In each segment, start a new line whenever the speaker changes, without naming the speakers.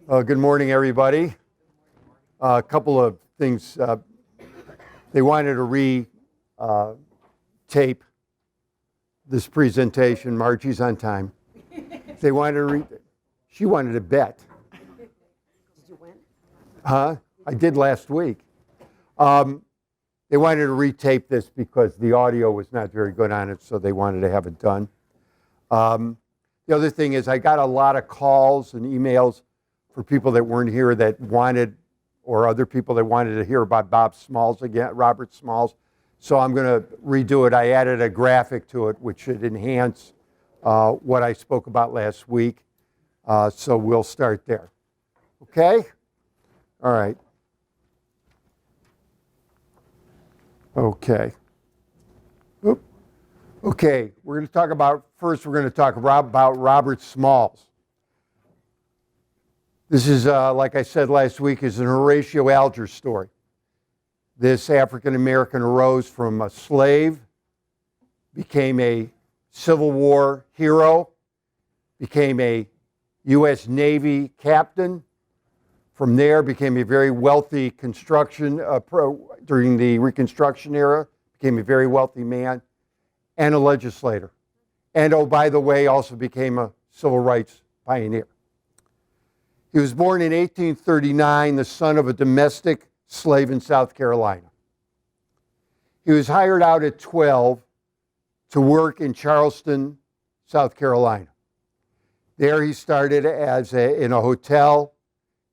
Good morning, everybody. A couple of things. They wanted to re-tape this presentation. Margie's on time. They wanted to she wanted to bet.
Did you win?
Huh? I did last week. They wanted to retape this because the audio was not very good on it, so they wanted to have it done. The other thing is I got a lot of calls and emails for people that weren't here that wanted, or other people that wanted to hear about Bob Smalls again, Robert Smalls. So I'm going to redo it. I added a graphic to it, which should enhance what I spoke about last week. So we'll start there. Okay? All right. Okay. Oop. Okay, we're going to talk about, first we're going to talk about Robert Smalls. This is, like I said last week, is an Horatio Alger story. This African American arose from a slave, became a Civil War hero, became a U.S. Navy captain. From there, became a very wealthy during the Reconstruction era, became a very wealthy man and a legislator. And, oh, by the way, also became a civil rights pioneer. He was born in 1839, the son of a domestic slave in South Carolina. He was hired out at 12 to work in Charleston, South Carolina. There he started in a hotel,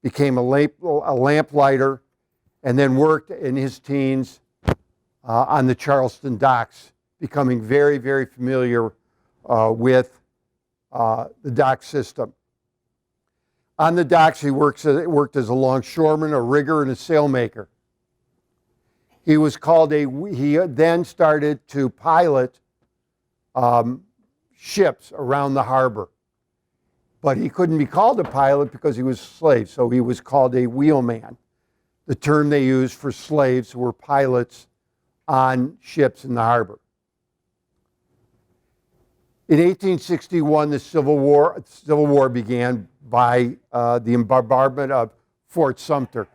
became a lamplighter, and then worked in his teens on the Charleston docks, becoming very, very familiar with the dock system. On the docks, he worked as a longshoreman, a rigger, and a sailmaker. He then started to pilot ships around the harbor. But he couldn't be called a pilot because he was a slave, so he was called a wheelman, the term they used for slaves who were pilots on ships in the harbor. In 1861, the Civil War began by the bombardment of Fort Sumter.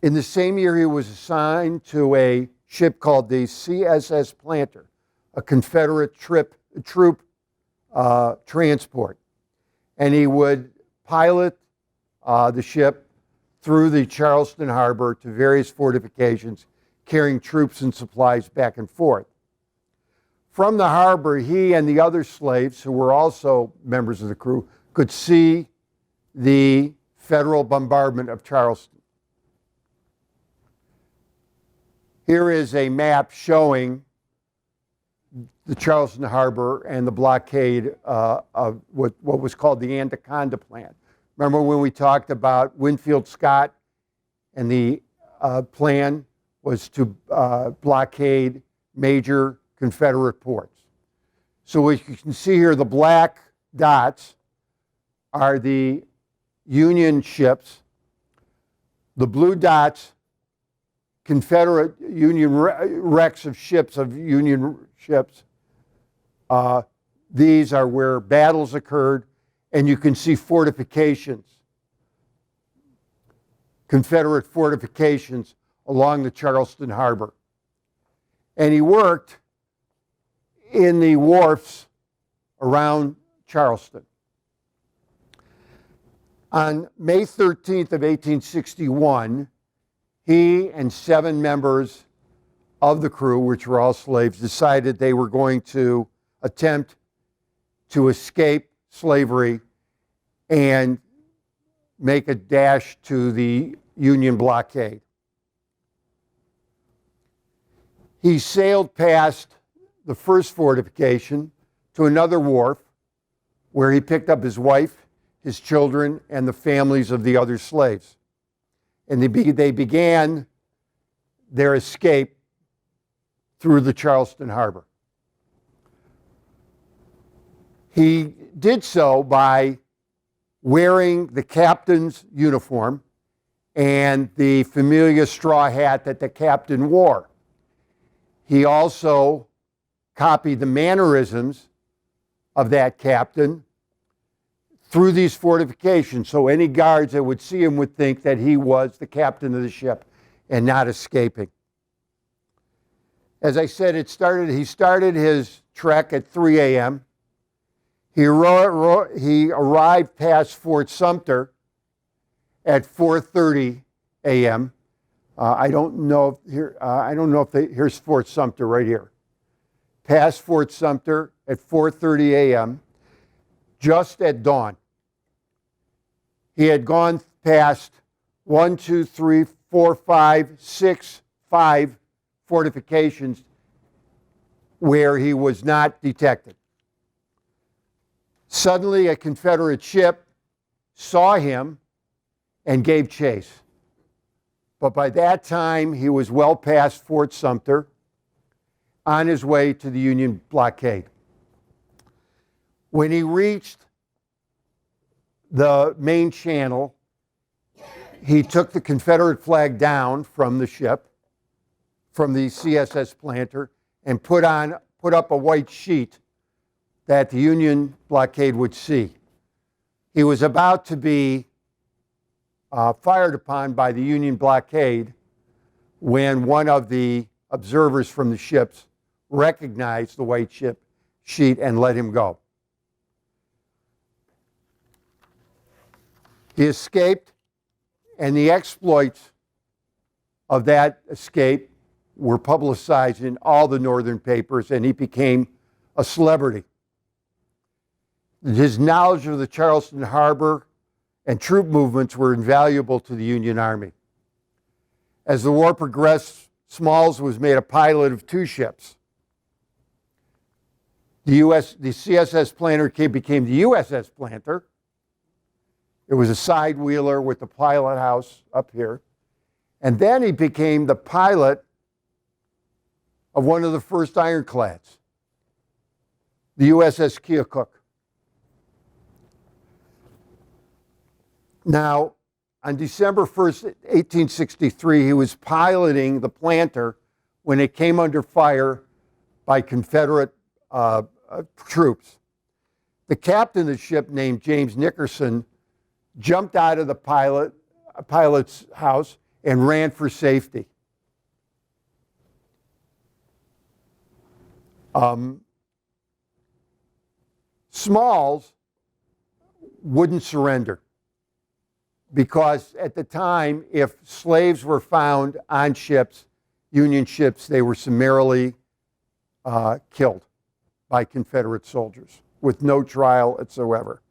In the same year, he was assigned to a ship called the CSS Planter, a Confederate troop transport. And he would pilot the ship through the Charleston harbor to various fortifications, carrying troops and supplies back and forth. From the harbor, he and the other slaves, who were also members of the crew, could see the Federal bombardment of Charleston. Here is a map showing the Charleston harbor and the blockade of what was called the Anaconda Plan. Remember when we talked about Winfield Scott, and the plan was to blockade major Confederate ports. So as you can see here, the black dots are the Union ships. The blue dots, Confederate Union wrecks of ships, of Union ships. These are where battles occurred, and you can see fortifications, Confederate fortifications along the Charleston harbor. And he worked in the wharfs around Charleston. On May 13th of 1861, he and 7 members of the crew, which were all slaves, decided they were going to attempt to escape slavery and make a dash to the Union blockade. He sailed past the first fortification to another wharf where he picked up his wife, his children, and the families of the other slaves. And they began their escape through the Charleston harbor. He did so by wearing the captain's uniform and the familiar straw hat that the captain wore. He also copied the mannerisms of that captain through these fortifications, so any guards that would see him would think that he was the captain of the ship and not escaping. As I said, he started his trek at 3 a.m. He arrived past Fort Sumter at 4:30 a.m. I don't know if here's Fort Sumter right here. Past Fort Sumter at 4:30 a.m. just at dawn. He had gone past 5 fortifications where he was not detected. Suddenly, a Confederate ship saw him and gave chase. But by that time, he was well past Fort Sumter on his way to the Union blockade. When he reached the main channel, he took the Confederate flag down from the ship, from the CSS Planter, and put up a white sheet that the Union blockade would see. He was about to be fired upon by the Union blockade when one of the observers from the ships recognized the white sheet and let him go. He escaped, and the exploits of that escape were publicized in all the northern papers, and he became a celebrity. His knowledge of the Charleston Harbor and troop movements were invaluable to the Union Army. As the war progressed, Smalls was made a pilot of 2 ships. The CSS Planter became the USS Planter. It was a side wheeler with the pilot house up here. And then he became the pilot of one of the first ironclads, the USS Keokuk. Now, on December 1st, 1863, he was piloting the Planter when it came under fire by Confederate troops. The captain of the ship, named James Nickerson, jumped out of the pilot's house and ran for safety. Smalls wouldn't surrender because at the time, if slaves were found on ships, Union ships, they were summarily killed by Confederate soldiers with no trial whatsoever.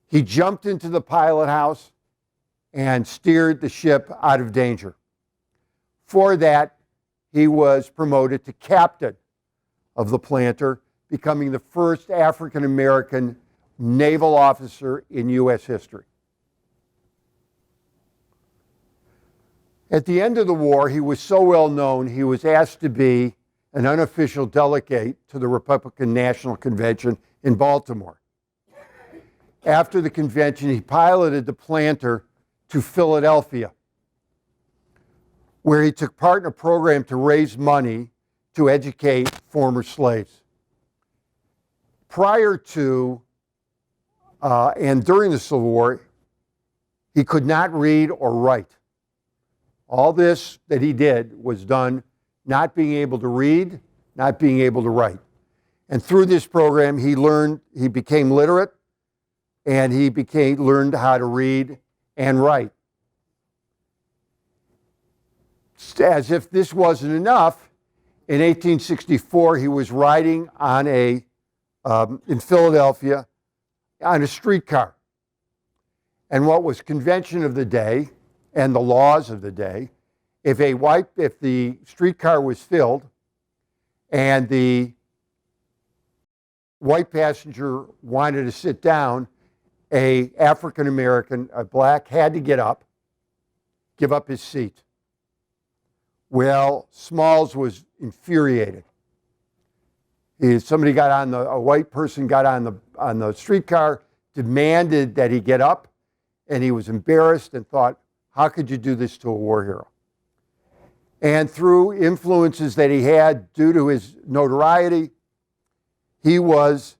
He jumped into the pilot house and steered the ship out of danger. For that, he was promoted to captain of the Planter, becoming the first African-American naval officer in U.S. history. At the end of the war, he was so well known, he was asked to be an unofficial delegate to the Republican National Convention in Baltimore. After the convention, he piloted the Planter to Philadelphia, where he took part in a program to raise money to educate former slaves. Prior to and during the Civil War, he could not read or write. All this that he did was done not being able to read, not being able to write. And through this program, he became literate, and he learned how to read and write. As if this wasn't enough, in 1864, he was riding on in Philadelphia on a streetcar. And what was convention of the day and the laws of the day, if the streetcar was filled and the white passenger wanted to sit down, a black, had to get up, give up his seat. Well, Smalls was infuriated. A white person got on the streetcar, demanded that he get up, and he was embarrassed and thought, how could you do this to a war hero? And through influences that he had due to his notoriety, there was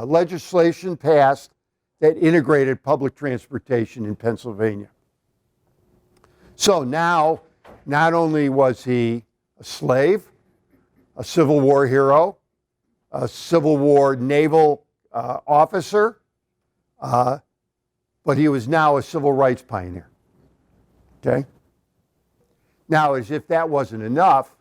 legislation passed that integrated public transportation in Pennsylvania. So now, not only was he a slave, a Civil War hero, a Civil War naval officer, but he was now a civil rights pioneer. Okay? Now, as if that wasn't enough,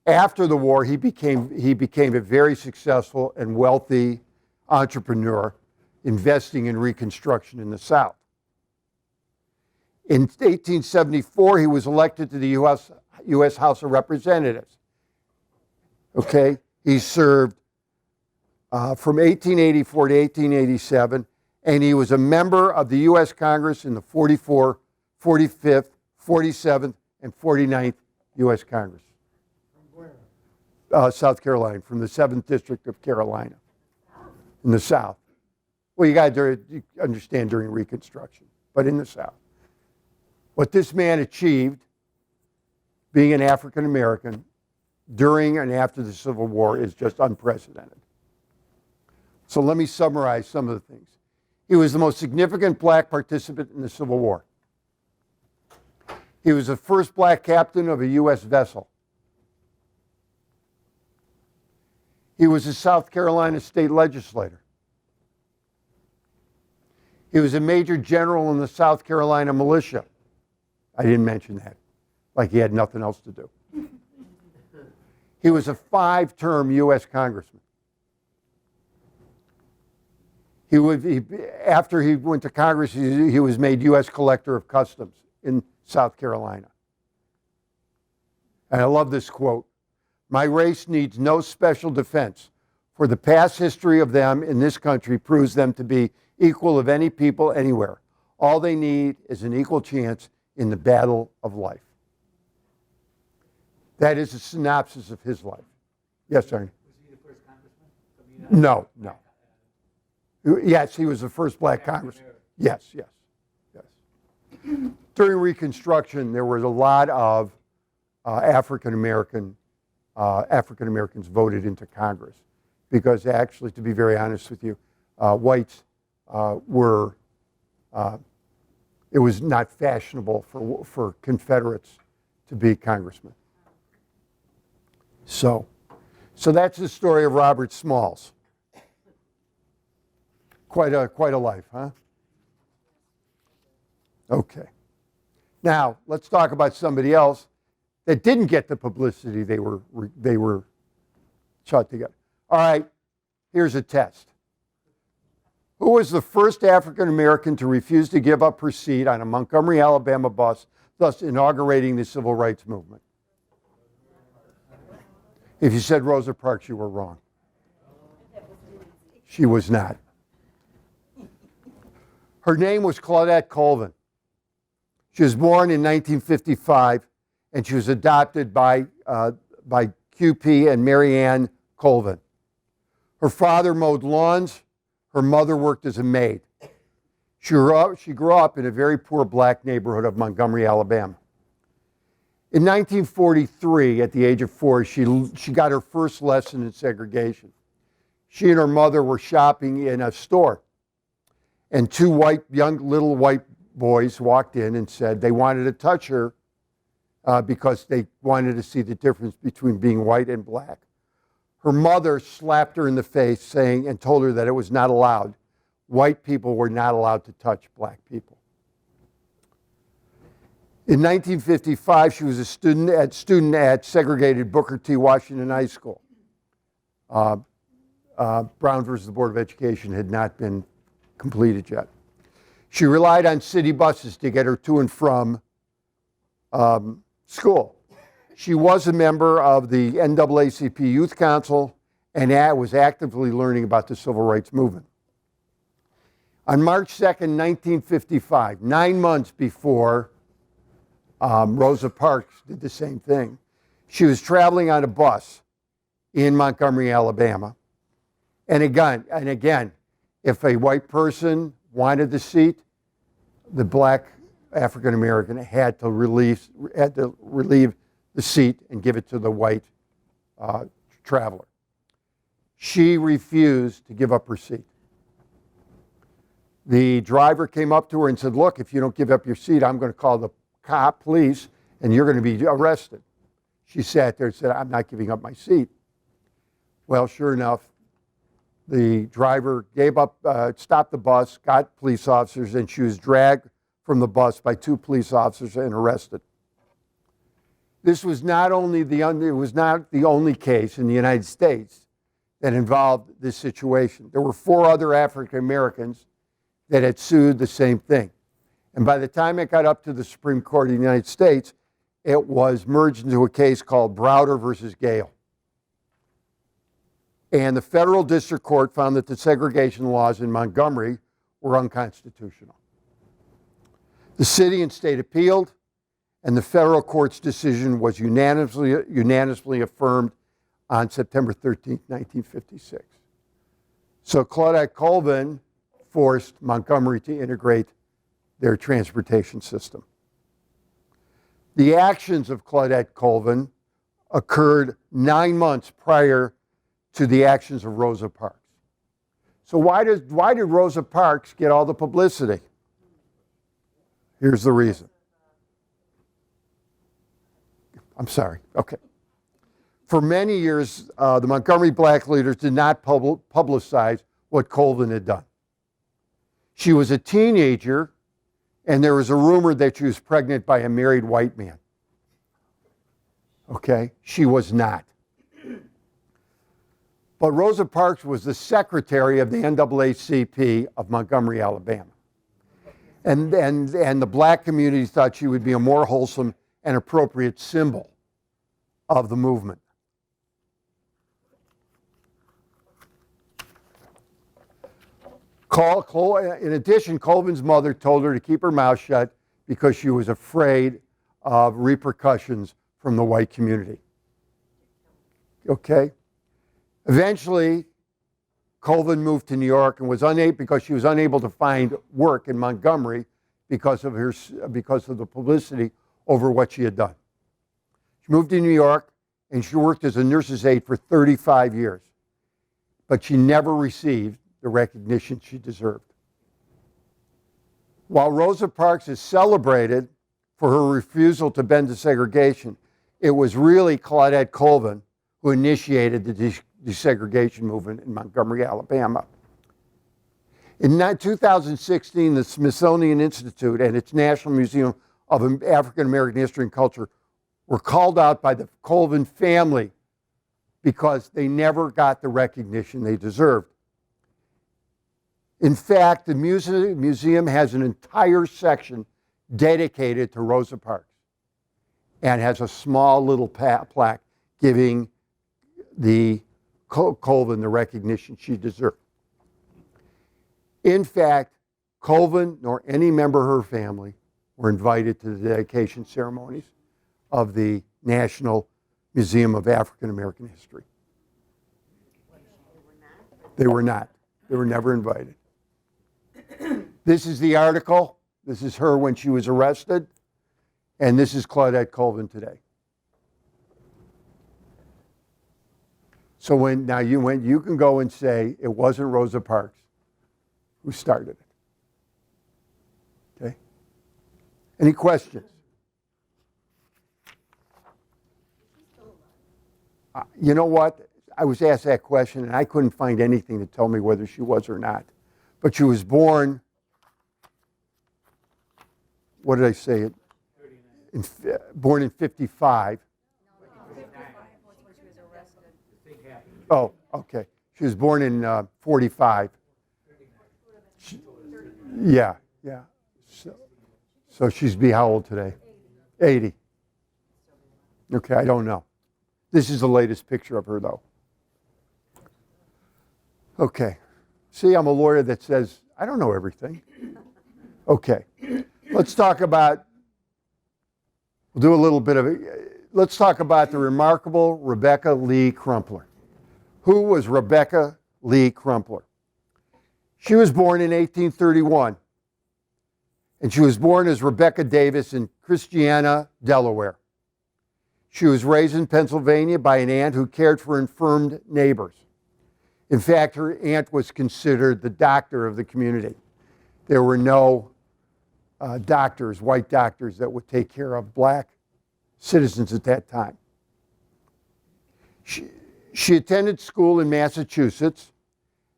after the war, he became a very successful and wealthy entrepreneur investing in Reconstruction in the South. In 1874, he was elected to the U.S. House of Representatives. Okay? He served from 1884 to 1887, and he was a member of the U.S. Congress in the 44th, 45th, 47th, and 49th U.S. Congress. South Carolina, from the 7th District of Carolina, in the South. Well, you got to understand during Reconstruction, but in the South. What this man achieved, being an African American, during and after the Civil War is just unprecedented. So let me summarize some of the things. He was the most significant black participant in the Civil War. He was the first black captain of a U.S. vessel. He was a South Carolina state legislator. He was a major general in the South Carolina militia. I didn't mention that, like he had nothing else to do. He was a 5-term U.S. congressman. After he went to Congress, he was made U.S. Collector of Customs in South Carolina. And I love this quote. "My race needs no special defense, for the past history of them in this country proves them to be equal of any people anywhere. All they need is an equal chance in the battle of life." That is a synopsis of his life. Yes, sir.
Was he the first congressman?
No. Yes, he was the first black congressman. Yes. During Reconstruction, there was a lot of African Americans voted into Congress because, actually, to be very honest with you, whites were. It was not fashionable for Confederates to be congressmen. So that's the story of Robert Smalls. Quite a life, huh? Okay. Now let's talk about somebody else that didn't get the publicity they were shot together. All right, here's a test. Who was the first African American to refuse to give up her seat on a Montgomery, Alabama bus, thus inaugurating the civil rights movement? If you said Rosa Parks, you were wrong. She was not. Her name was Claudette Colvin. She was born in 1955, and she was adopted by QP and Mary Ann Colvin. Her father mowed lawns. Her mother worked as a maid. She grew up in a very poor black neighborhood of Montgomery, Alabama. In 1943, at the age of 4, she got her first lesson in segregation. She and her mother were shopping in a store, and 2 young little white boys walked in and said they wanted to touch her because they wanted to see the difference between being white and black. Her mother slapped her in the face and told her that it was not allowed. White people were not allowed to touch black people. In 1955, she was a student at segregated Booker T. Washington High School. Brown versus the Board of Education had not been completed yet. She relied on city buses to get her to and from school. She was a member of the NAACP Youth Council and was actively learning about the civil rights movement. On March 2nd, 1955, 9 months before Rosa Parks did the same thing, she was traveling on a bus in Montgomery, Alabama. And again, if a white person wanted the seat, the black African American had to relieve the seat and give it to the white traveler. She refused to give up her seat. The driver came up to her and said, look, if you don't give up your seat, I'm going to call the police, and you're going to be arrested. She sat there and said, I'm not giving up my seat. Well, sure enough, the driver gave up, stopped the bus, got police officers, and she was dragged from the bus by 2 police officers and arrested. This was not only it was not the only case in the United States that involved this situation. There were 4 other African Americans that had sued the same thing. And by the time it got up to the Supreme Court of the United States, it was merged into a case called Browder versus Gale. And the federal district court found that the segregation laws in Montgomery were unconstitutional. The city and state appealed, and the federal court's decision was unanimously affirmed on September 13, 1956. So Claudette Colvin forced Montgomery to integrate their transportation system. The actions of Claudette Colvin occurred 9 months prior to the actions of Rosa Parks. So why did Rosa Parks get all the publicity? Here's the reason. I'm sorry. Okay. For many years, the Montgomery black leaders did not publicize what Colvin had done. She was a teenager, and there was a rumor that she was pregnant by a married white man. Okay? She was not. But Rosa Parks was the secretary of the NAACP of Montgomery, Alabama. And the black community thought she would be a more wholesome and appropriate symbol of the movement. In addition, Colvin's mother told her to keep her mouth shut because she was afraid of repercussions from the white community. Okay? Eventually, Colvin moved to New York and was unable, because she was unable to find work in Montgomery because of the publicity over what she had done. She moved to New York and she worked as a nurse's aide for 35 years, but she never received the recognition she deserved. While Rosa Parks is celebrated for her refusal to bend to segregation, it was really Claudette Colvin who initiated the desegregation movement in Montgomery, Alabama. In 2016, the Smithsonian Institute and its National Museum of African American History and Culture were called out by the Colvin family because they never got the recognition they deserved. In fact, the museum has an entire section dedicated to Rosa Parks and has a small little plaque giving the Colvin the recognition she deserved. In fact, Colvin nor any member of her family were invited to the dedication ceremonies of the National Museum of African American History. They were not. They were never invited. This is the article. This is her when she was arrested. And this is Claudette Colvin today. So you can go and say it wasn't Rosa Parks who started it. Okay? Any questions? You know what? I was asked that question and I couldn't find anything to tell me whether she was or not. But she was born, what did I say? Born in 55. Oh, okay. She was born in 45. Yeah. So she's be how old today? 80. Okay, I don't know. This is the latest picture of her, though. Okay. See, I'm a lawyer that says, I don't know everything. Okay. Let's talk about let's talk about the remarkable Rebecca Lee Crumpler. Who was Rebecca Lee Crumpler? She was born in 1831, and she was born as Rebecca Davis in Christiana, Delaware. She was raised in Pennsylvania by an aunt who cared for infirmed neighbors. In fact, her aunt was considered the doctor of the community. There were no doctors, white doctors, that would take care of black citizens at that time. She attended school in Massachusetts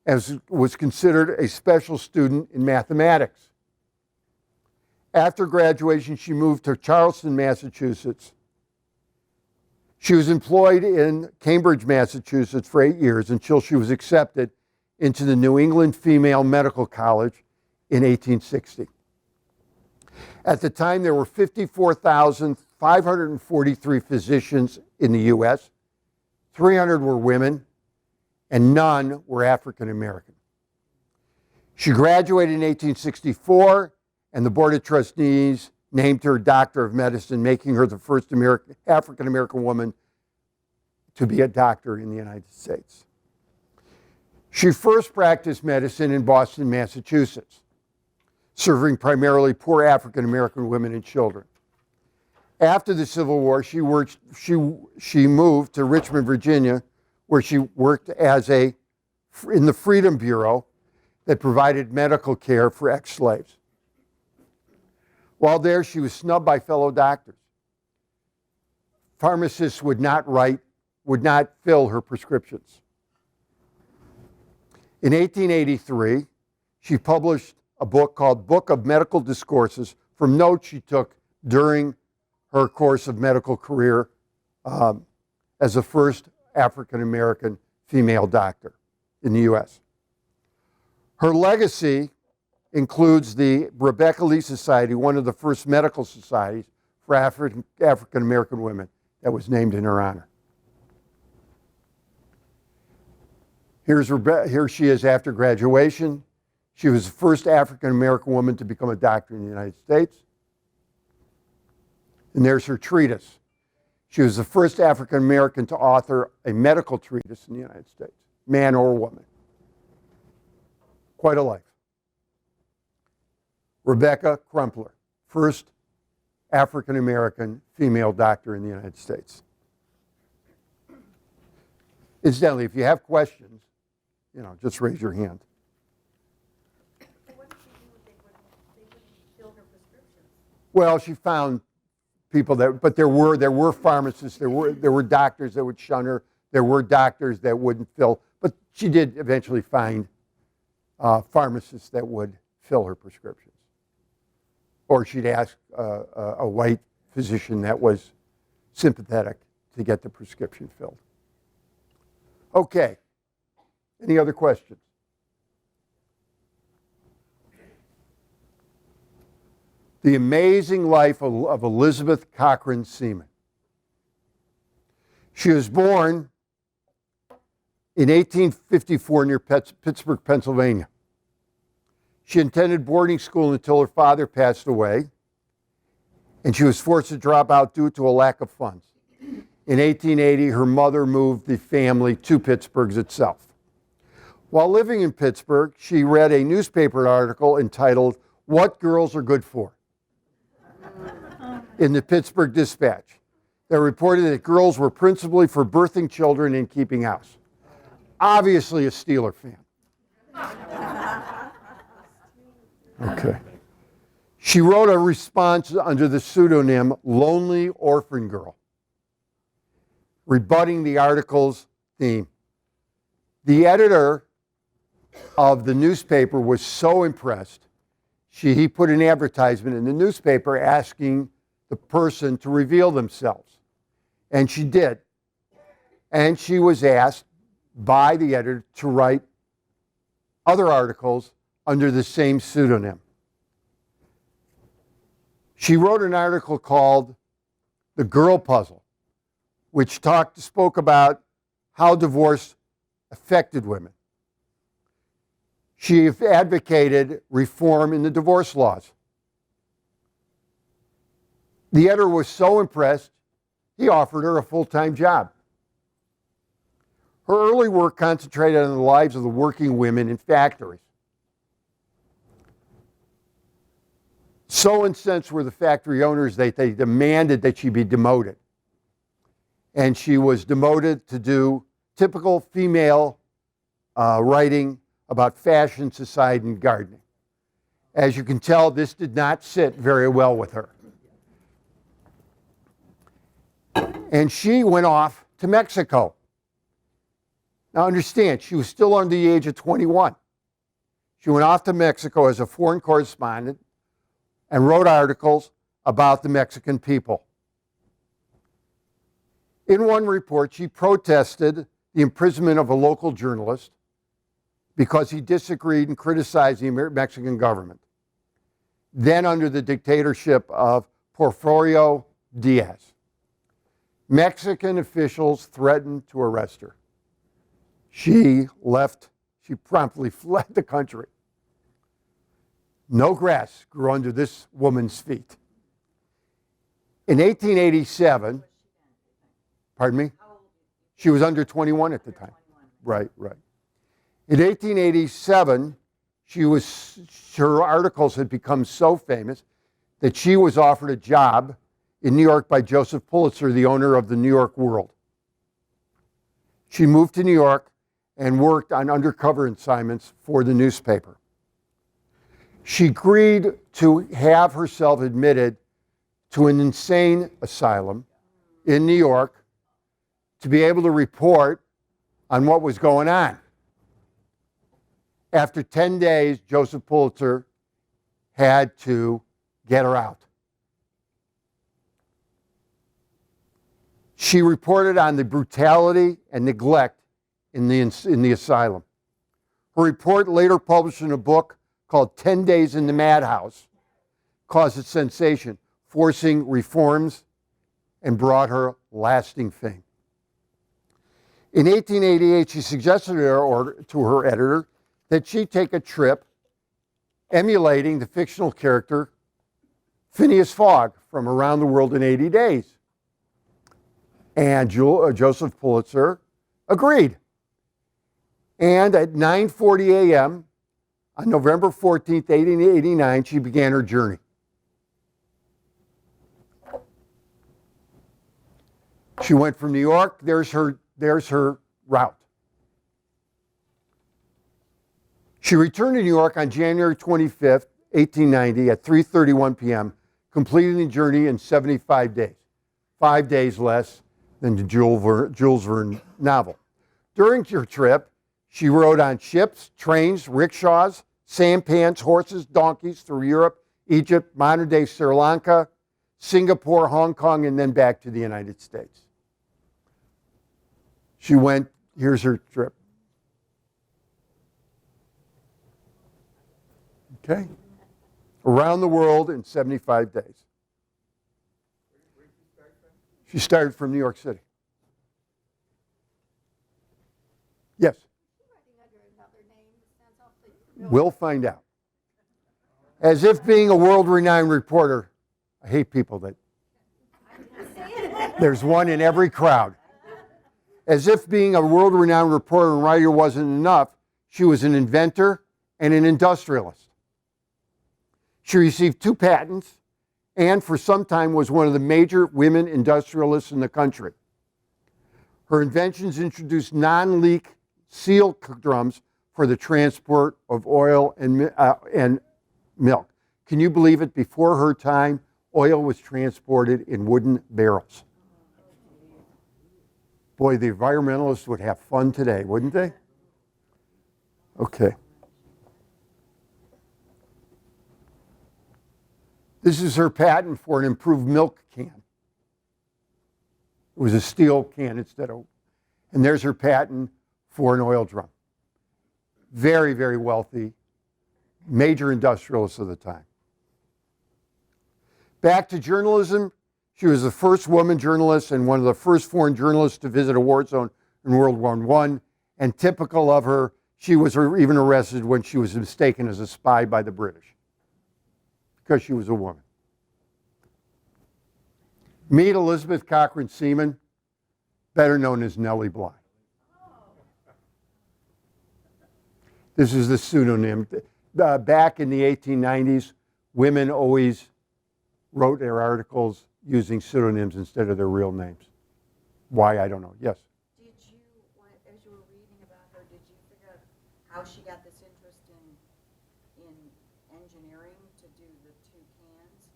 and was considered a special student in mathematics. After graduation, she moved to Charleston, Massachusetts. She was employed in Cambridge, Massachusetts for 8 years until she was accepted into the New England Female Medical College in 1860. At the time, there were 54,543 physicians in the U.S., 300 were women, and none were African American. She graduated in 1864, and the Board of Trustees named her Doctor of Medicine, making her the first African American woman to be a doctor in the United States. She first practiced medicine in Boston, Massachusetts, serving primarily poor African American women and children. After the Civil War, she moved to Richmond, Virginia, where she worked in the Freedom Bureau that provided medical care for ex-slaves. While there, she was snubbed by fellow doctors. Pharmacists would not fill her prescriptions. In 1883, she published a book called Book of Medical Discourses from notes she took during her course of medical career as the first African-American female doctor in the U.S. Her legacy includes the Rebecca Lee Society, one of the first medical societies for African-American women that was named in her honor. Here she is after graduation. She was the first African-American woman to become a doctor in the United States. And there's her treatise. She was the first African-American to author a medical treatise in the United States, man or woman. Quite a life. Rebecca Crumpler, first African-American female doctor in the United States. Incidentally, if you have questions, just raise your hand.
So what did she do? They wouldn't fill her prescriptions.
Well, she found people but there were pharmacists, there were doctors that would shun her, there were doctors that wouldn't fill, but she did eventually find pharmacists that would fill her prescriptions. Or she'd ask a white physician that was sympathetic to get the prescription filled. Okay. Any other questions? The Amazing Life of Elizabeth Cochran Seaman. She was born in 1854 near Pittsburgh, Pennsylvania. She attended boarding school until her father passed away, and she was forced to drop out due to a lack of funds. In 1880, her mother moved the family to Pittsburgh itself. While living in Pittsburgh, she read a newspaper article entitled, "What Girls Are Good For," in the Pittsburgh Dispatch, that reported that girls were principally for birthing children and keeping house. Obviously a Steeler fan. Okay. She wrote a response under the pseudonym Lonely Orphan Girl, rebutting the article's theme. The editor of the newspaper was so impressed, he put an advertisement in the newspaper asking the person to reveal themselves. And she did. And she was asked by the editor to write other articles under the same pseudonym. She wrote an article called The Girl Puzzle, which spoke about how divorce affected women. She advocated reform in the divorce laws. The editor was so impressed, he offered her a full-time job. Her early work concentrated on the lives of the working women in factories. So incensed were the factory owners that they demanded that she be demoted. And she was demoted to do typical female writing about fashion, society, and gardening. As you can tell, this did not sit very well with her. And she went off to Mexico. Now understand, she was still under the age of 21. She went off to Mexico as a foreign correspondent and wrote articles about the Mexican people. In one report, she protested the imprisonment of a local journalist because he disagreed and criticized the Mexican government, then under the dictatorship of Porfirio Diaz. Mexican officials threatened to arrest her. She promptly fled the country. No grass grew under this woman's feet. In 1887, pardon me? She was under 21 at the time. Right. In 1887, her articles had become so famous that she was offered a job in New York by Joseph Pulitzer, the owner of the New York World. She moved to New York and worked on undercover assignments for the newspaper. She agreed to have herself admitted to an insane asylum in New York to be able to report on what was going on. After 10 days, Joseph Pulitzer had to get her out. She reported on the brutality and neglect in the asylum. Her report, later published in a book called 10 Days in the Madhouse, caused a sensation, forcing reforms and brought her lasting fame. In 1888, she suggested to her editor that she take a trip emulating the fictional character Phineas Fogg from Around the World in 80 Days. And Joseph Pulitzer agreed. And at 9:40 a.m. on November 14th, 1889, she began her journey. She went from New York, there's her route. She returned to New York on January 25th, 1890 at 3:31 p.m., completing the journey in 75 days, 5 days less than the Jules Verne novel. During her trip, she rode on ships, trains, rickshaws, sampans, horses, donkeys through Europe, Egypt, modern-day Sri Lanka, Singapore, Hong Kong, and then back to the United States. She went, here's her trip. Okay? Around the world in 75 days. She started from New York City. Yes? We'll find out. As if being a world-renowned reporter, I hate people that, there's one in every crowd. As if being a world-renowned reporter and writer wasn't enough, she was an inventor and an industrialist. She received 2 patents and for some time was one of the major women industrialists in the country. Her inventions introduced non-leak seal drums for the transport of oil and milk. Can you believe it? Before her time, oil was transported in wooden barrels. Boy, the environmentalists would have fun today, wouldn't they? Okay. This is her patent for an improved milk can. It was a steel can instead of, and there's her patent for an oil drum. Very, very wealthy, major industrialist of the time. Back to journalism, she was the first woman journalist and one of the first foreign journalists to visit a war zone in World War I. And typical of her, she was even arrested when she was mistaken as a spy by the British because she was a woman. Meet Elizabeth Cochran Seaman, better known as Nellie Bly. This is the pseudonym. Back in the 1890s, women always wrote their articles using pseudonyms instead of their real names. Why, I don't know. Yes?
Did you, as you were reading about her, did you figure out
in engineering to do the two cans?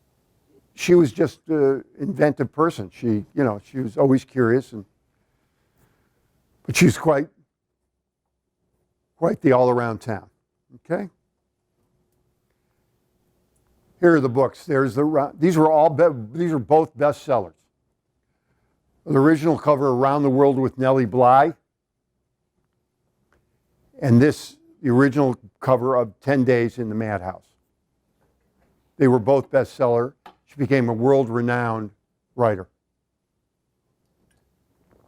She was just an inventive person. She was always curious, but she's quite the all-around town. Okay. Here are the books. These are both bestsellers. The original cover, Around the World with Nellie Bly, and the original cover of 10 Days in the Madhouse. They were both bestseller. She became a world-renowned writer.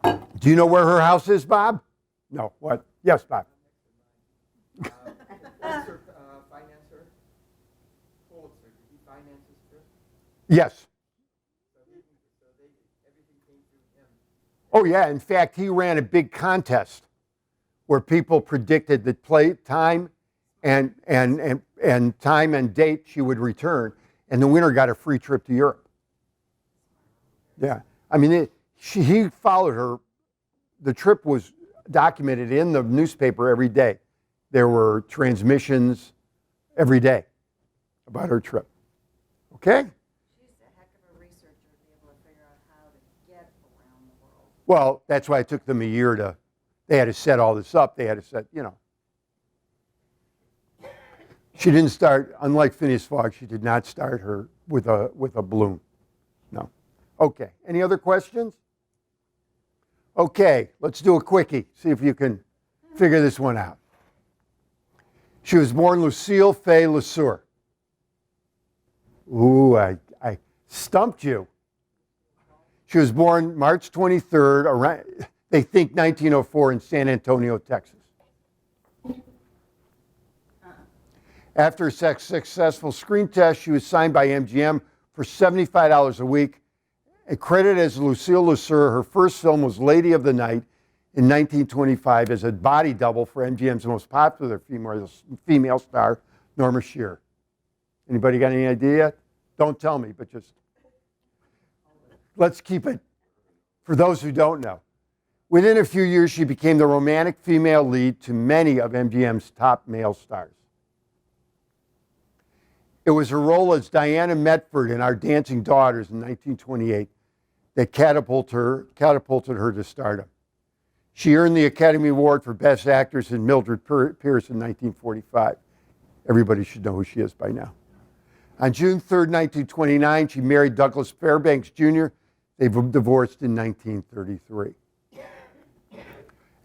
Do you know where her house is, Bob? No. What? Yes, Bob.
Financer, Pulitzer, did he finance his trip?
Yes.
So everything came through him.
Oh, yeah. In fact, he ran a big contest where people predicted that play time and time and date she would return, and the winner got a free trip to Europe. Yeah. I mean, he followed her. The trip was documented in the newspaper every day. There were transmissions every day about her trip. Okay?
She's a heck of a researcher to be able to figure out how to get around the world.
Well, that's why it took them a year they had to set all this up. They had to set, She didn't start, unlike Phineas Fogg, she did not start her with a balloon. No. Okay. Any other questions? Okay, let's do a quickie. See if you can figure this one out. She was born Lucille Fay LeSueur. Ooh, I stumped you. She was born March 23rd, around, they think 1904, in San Antonio, Texas. After a successful screen test, she was signed by MGM for $75 a week. And credited as Lucille LeSueur, her first film was Lady of the Night in 1925 as a body double for MGM's most popular female star, Norma Shearer. Anybody got any idea yet? Don't tell me, but just let's keep it for those who don't know. Within a few years, she became the romantic female lead to many of MGM's top male stars. It was her role as Diana Medford in Our Dancing Daughters in 1928 that catapulted her to stardom. She earned the Academy Award for Best Actress in Mildred Pierce in 1945. Everybody should know who she is by now. On June 3rd, 1929, she married Douglas Fairbanks Jr. They divorced in 1933.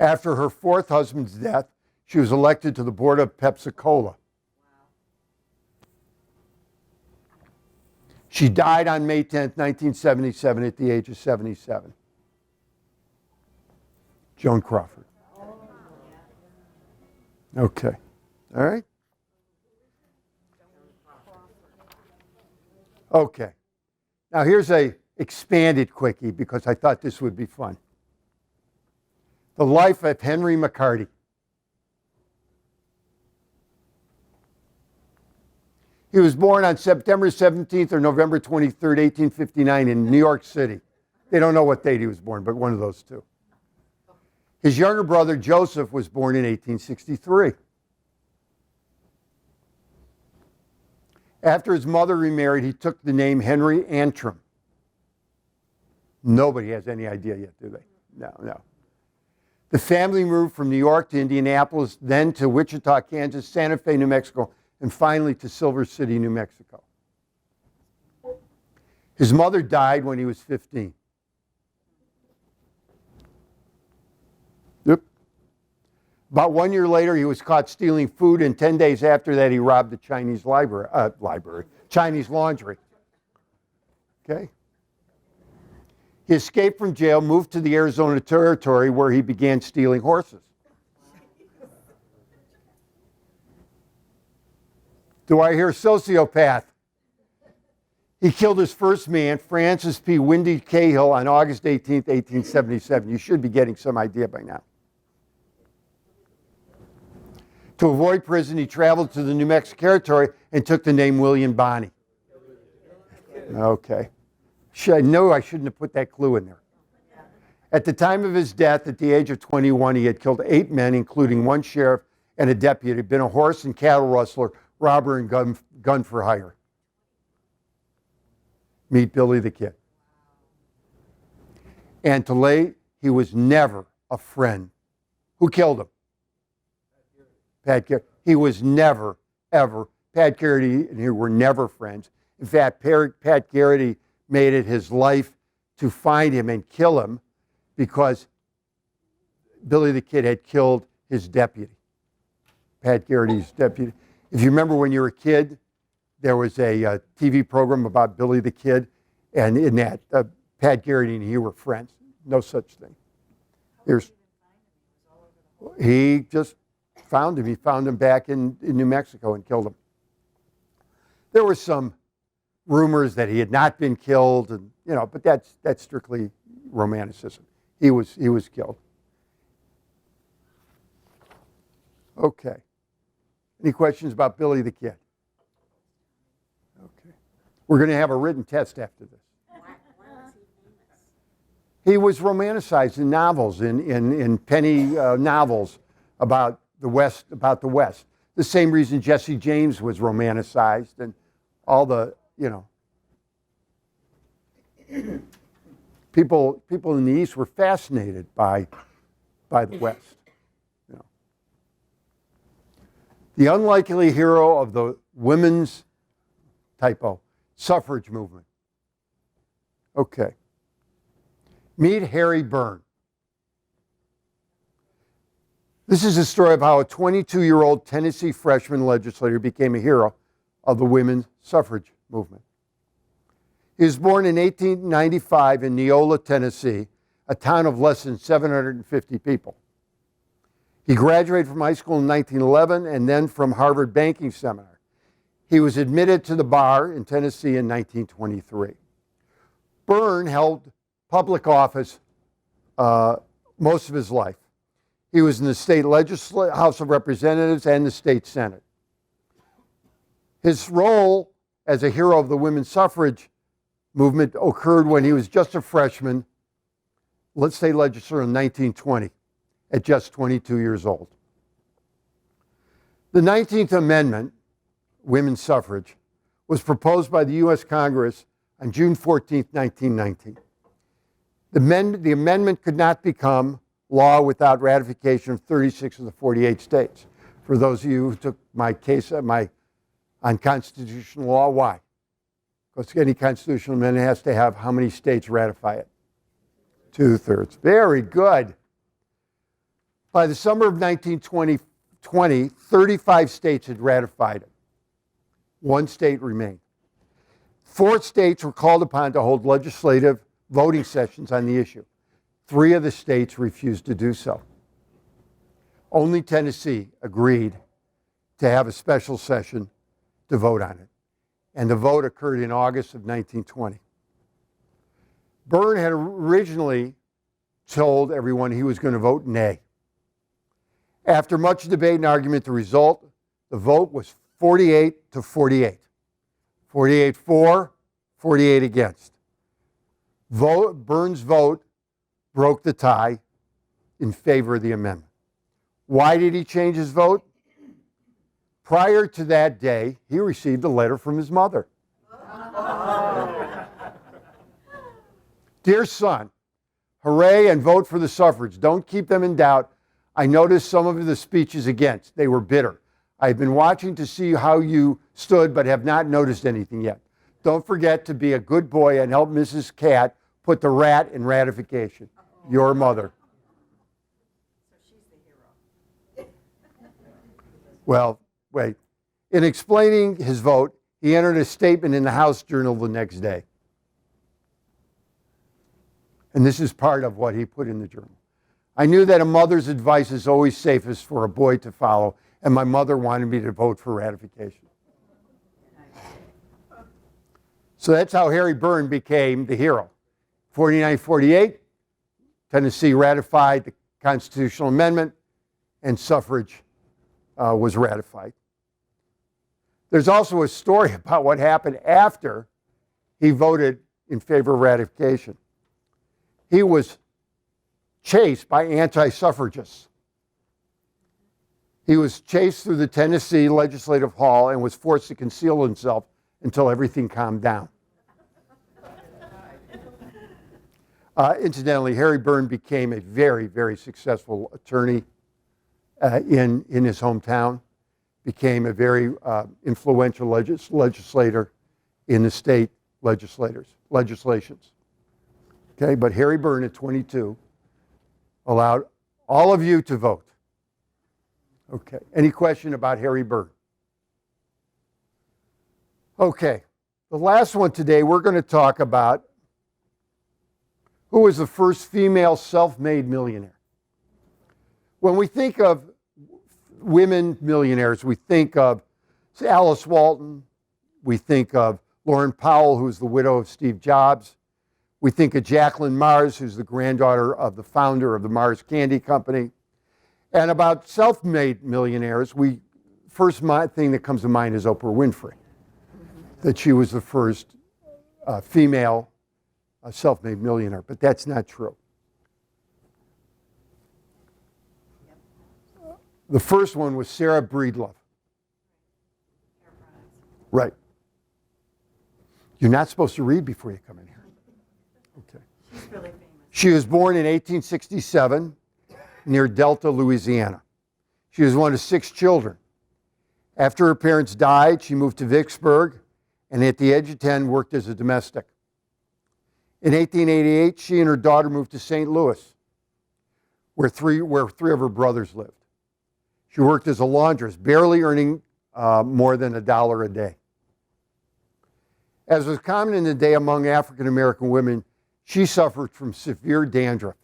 After her fourth husband's death, she was elected to the board of Pepsi-Cola. She died on May 10th, 1977 at the age of 77. Joan Crawford. Okay. All right? Okay. Now here's a expanded quickie because I thought this would be fun. The life of Henry McCarty. He was born on September 17th or November 23rd, 1859 in New York City. They don't know what date he was born, but one of those two. His younger brother, Joseph, was born in 1863. After his mother remarried, he took the name Henry Antrim. Nobody has any idea yet, do they? No. The family moved from New York to Indianapolis, then to Wichita, Kansas, Santa Fe, New Mexico, and finally to Silver City, New Mexico. His mother died when he was 15. Yep. About 1 year later, he was caught stealing food, and 10 days after that, he robbed the Chinese Chinese laundry. Okay. He escaped from jail, moved to the Arizona Territory, where he began stealing horses. Do I hear sociopath? He killed his first man, Francis P. Windy Cahill, on August 18, 1877. You should be getting some idea by now. To avoid prison, he traveled to the New Mexico Territory and took the name William Bonney. Okay. I know I shouldn't have put that clue in there. At the time of his death, at the age of 21, he had killed 8 men, including 1 sheriff and a deputy. He had been a horse and cattle rustler robber and gun for hire. Meet Billy the Kid. And to lay, he was never a friend. Who killed him? Pat Garrity. He was never, ever. Pat Garrity and he were never friends. In fact, Pat Garrity made it his life to find him and kill him because Billy the Kid had killed his deputy, Pat Garrity's deputy. If you remember when you were a kid, there was a TV program about Billy the Kid, and in that, Pat Garrity and he were friends. No such thing. He just found him. He found him back in New Mexico and killed him. There were some rumors that he had not been killed, and but that's strictly romanticism. He was killed. Okay. Any questions about Billy the Kid? Okay. We're going to have a written test after this.
Why was he famous?
He was romanticized in novels, in penny novels about the West. The same reason Jesse James was romanticized, and all the people in the East were fascinated by the West. The unlikely hero of the women's suffrage movement. Okay. Meet Harry Byrne. This is a story of how a 22-year-old Tennessee freshman legislator became a hero of the women's suffrage movement. He was born in 1895 in Neola, Tennessee, a town of less than 750 people. He graduated from high school in 1911 and then from Harvard Banking Seminar. He was admitted to the bar in Tennessee in 1923. Byrne held public office most of his life. He was in the state House of Representatives and the state Senate. His role as a hero of the women's suffrage movement occurred when he was just a freshman, state legislator in 1920. At just 22 years old. The 19th Amendment, women's suffrage, was proposed by the U.S. Congress on June 14, 1919. The amendment could not become law without ratification of 36 of the 48 states. For those of you who took my case on constitutional law, why? Because any constitutional amendment has to have how many states ratify it? 2/3. Very good. By the summer of 1920, 35 states had ratified it. One state remained. 4 states were called upon to hold legislative voting sessions on the issue. 3 of the states refused to do so. Only Tennessee agreed to have a special session to vote on it. And the vote occurred in August of 1920. Byrne had originally told everyone he was going to vote nay. After much debate and argument, the vote was 48 to 48. 48 for, 48 against. Byrne's vote broke the tie in favor of the amendment. Why did he change his vote? Prior to that day, he received a letter from his mother. Dear son, hooray and vote for the suffrage. Don't keep them in doubt. I noticed some of the speeches against. They were bitter. I've been watching to see how you stood, but have not noticed anything yet. Don't forget to be a good boy and help Mrs. Cat put the rat in ratification. Your mother.
So she's the hero.
Well, wait. In explaining his vote, he entered a statement in the House Journal the next day. And this is part of what he put in the journal. I knew that a mother's advice is always safest for a boy to follow, and my mother wanted me to vote for ratification. So that's how Harry Byrne became the hero. 49-48, Tennessee ratified the constitutional amendment, and suffrage was ratified. There's also a story about what happened after he voted in favor of ratification. He was chased by anti-suffragists. He was chased through the Tennessee Legislative Hall and was forced to conceal himself until everything calmed down. Incidentally, Harry Byrne became a very, very successful attorney in his hometown, became a very influential legislator in the state legislations. Okay, but Harry Byrne at 22 allowed all of you to vote. Okay, any question about Harry Byrne? Okay, the last one today, we're going to talk about who was the first female self-made millionaire. When we think of women millionaires, we think of Alice Walton, we think of Lauren Powell, who's the widow of Steve Jobs. We think of Jacqueline Mars, who's the granddaughter of the founder of the Mars Candy Company. And about self-made millionaires, first thing that comes to mind is Oprah Winfrey, that she was the first female self-made millionaire, but that's not true. The first one was Sarah Breedlove. Right. You're not supposed to read before you come in here. Okay.
She's really famous.
She was born in 1867 near Delta, Louisiana. She was one of 6 children. After her parents died, she moved to Vicksburg and at the age of 10 worked as a domestic. In 1888, she and her daughter moved to St. Louis, where three of her brothers lived. She worked as a laundress, barely earning more than $1 a day. As was common in the day among African American women, she suffered from severe dandruff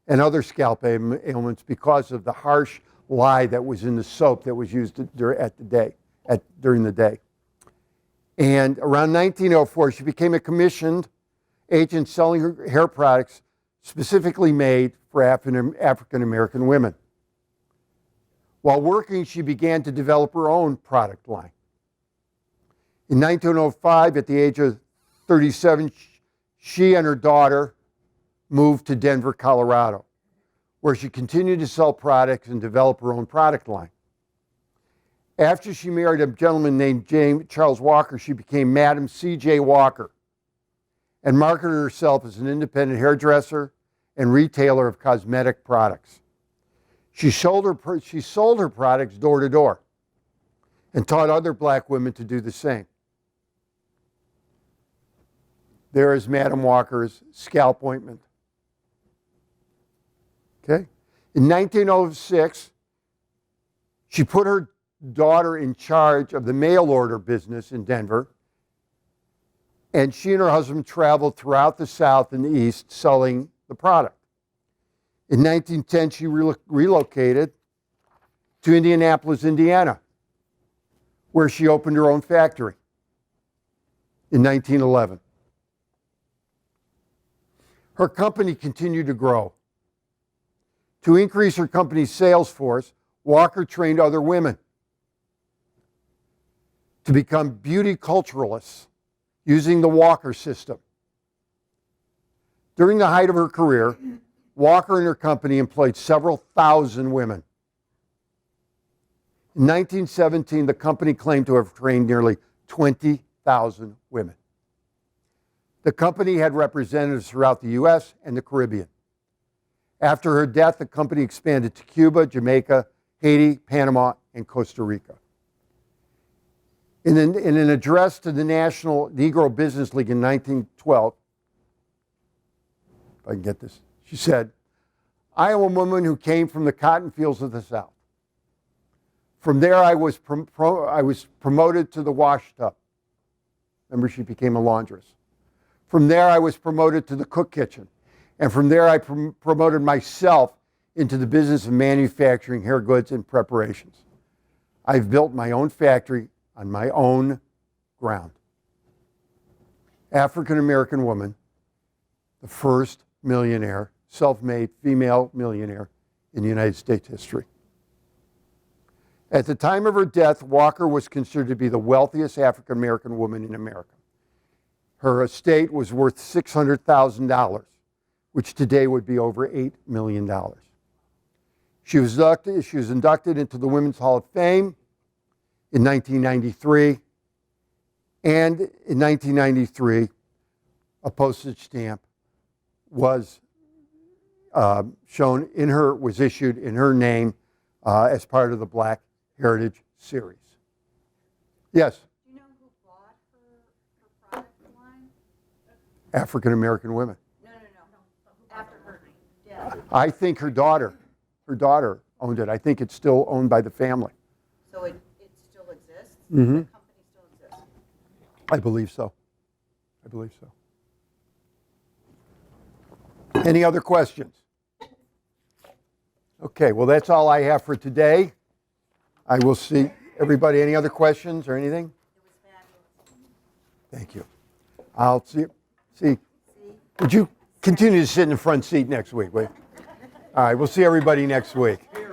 and other scalp ailments because of the harsh lye that was in the soap that was used during the day. And around 1904, she became a commissioned agent selling her hair products specifically made for African American women. While working, she began to develop her own product line. In 1905, at the age of 37, she and her daughter moved to Denver, Colorado, where she continued to sell products and develop her own product line. After she married a gentleman named Charles Walker, she became Madam C.J. Walker and marketed herself as an independent hairdresser and retailer of cosmetic products. She sold her products door to door and taught other black women to do the same. There is Madam Walker's scalp ointment. Okay? In 1906, she put her daughter in charge of the mail order business in Denver, and she and her husband traveled throughout the South and the East selling the product. In 1910, she relocated to Indianapolis, Indiana, where she opened her own factory in 1911. Her company continued to grow. To increase her company's sales force, Walker trained other women to become beauty culturalists using the Walker system. During the height of her career, Walker and her company employed several thousand women. In 1917, the company claimed to have trained nearly 20,000 women. The company had representatives throughout the U.S. and the Caribbean. After her death, the company expanded to Cuba, Jamaica, Haiti, Panama, and Costa Rica. In an address to the National Negro Business League in 1912, if I can get this, she said, "I am a woman who came from the cotton fields of the South. From there, I was promoted to the wash tub." Remember, she became a laundress. "From there, I was promoted to the cook kitchen. And from there, I promoted myself into the business of manufacturing hair goods and preparations. I've built my own factory on my own ground." African American woman, the first millionaire, self-made female millionaire in United States history. At the time of her death, Walker was considered to be the wealthiest African American woman in America. Her estate was worth $600,000, which today would be over $8 million. She was inducted into the Women's Hall of Fame in 1993. And in 1993, a postage stamp was was issued in her name as part of the Black Heritage Series. Yes,
Do you know who bought her product line?
African American women.
No. After her death.
I think her daughter owned it. I think it's still owned by the family.
So it still exists?
Mm-hmm.
The company still exists?
I believe so. Any other questions? Okay, well, that's all I have for today. I will see everybody. Any other questions or anything?
It was fabulous.
Thank you. I'll see. Would you continue to sit in the front seat next week? Will you? All right, we'll see everybody next week.